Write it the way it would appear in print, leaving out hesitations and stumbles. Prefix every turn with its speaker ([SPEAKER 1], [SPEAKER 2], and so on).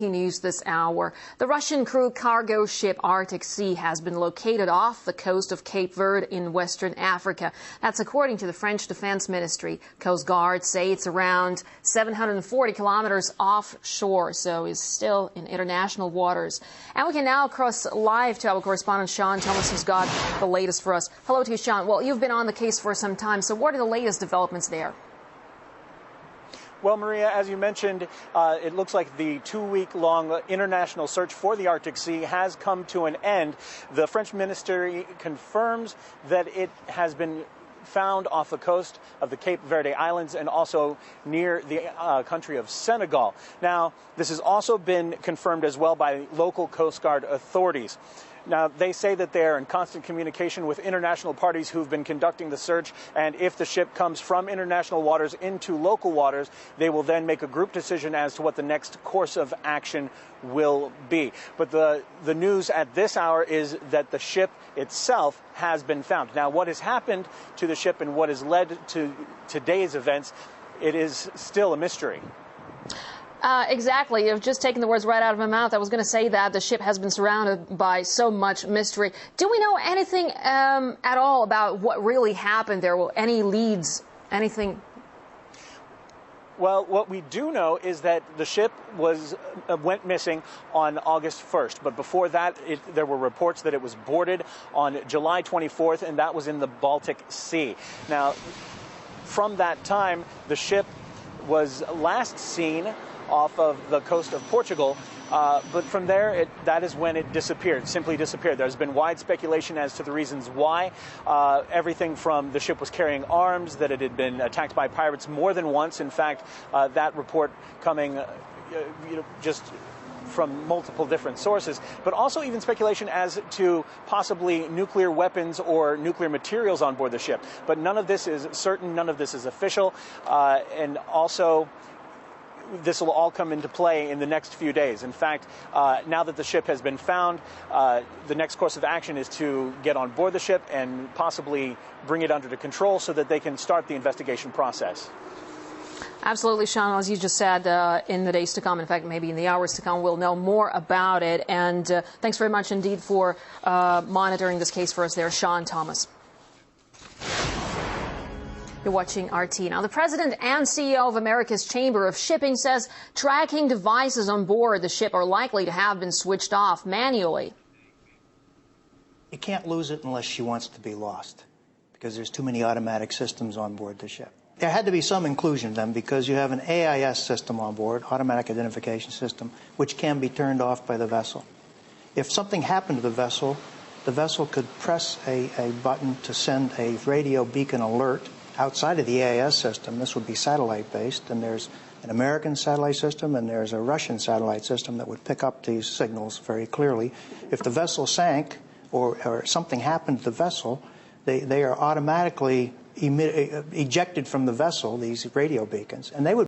[SPEAKER 1] News this hour. The Russian crew cargo ship Arctic Sea has been located off the coast of Cape Verde in Western Africa. That's according to the French Defense Ministry. Coast Guard say it's around 740 kilometers offshore, so is still in international waters. And we can now cross live to our correspondent Sean Thomas, who's got the latest for us. Hello to you, Sean. Well, you've been on the case for some time, so what are the latest developments there?
[SPEAKER 2] Well, Maria, as you mentioned, it looks like the 2-week-long international search for the Arctic Sea has come to an end. The French ministry confirms that it has been found off the coast of the Cape Verde Islands and also near the country of Senegal. Now, this has also been confirmed as well by local Coast Guard authorities. Now, they say that they're in constant communication with international parties who've been conducting the search, and if the ship comes from international waters into local waters, they will then make a group decision as to what the next course of action will be. But the news at this hour is that the ship itself has been found. Now, what has happened to the ship and what has led to today's events, it is still a mystery.
[SPEAKER 1] Exactly. You've just taken the words right out of my mouth. I was going to say that the ship has been surrounded by so much mystery. Do we know anything at all about what really happened there? Any leads? Anything?
[SPEAKER 2] Well, what we do know is that the ship went missing on August 1st. But before that, there were reports that it was boarded on July 24th, and that was in the Baltic Sea. Now, from that time, the ship was last seen off of the coast of Portugal, but from there, that is when it disappeared, simply disappeared. There's been wide speculation as to the reasons why. Everything from the ship was carrying arms, that it had been attacked by pirates more than once. In fact, that report coming just from multiple different sources, but also even speculation as to possibly nuclear weapons or nuclear materials on board the ship. But none of this is certain, none of this is official, and also this will all come into play in the next few days. In fact, now that the ship has been found, the next course of action is to get on board the ship and possibly bring it under control so that they can start the investigation process.
[SPEAKER 1] Absolutely, Sean. As you just said, in the days to come, in fact, maybe in the hours to come, we'll know more about it. And thanks very much indeed for monitoring this case for us there, Sean Thomas. You're watching RT. Now, the president and CEO of America's Chamber of Shipping says tracking devices on board the ship are likely to have been switched off manually.
[SPEAKER 3] You can't lose it unless she wants to be lost, because there's too many automatic systems on board the ship. There had to be some inclusion then, because you have an AIS system on board, automatic identification system, which can be turned off by the vessel. If something happened to the vessel could press a button to send a radio beacon alert outside of the AIS system. This would be satellite-based, and there's an American satellite system and there's a Russian satellite system that would pick up these signals very clearly. If the vessel sank or something happened to the vessel, they are automatically ejected from the vessel, these radio beacons, and they would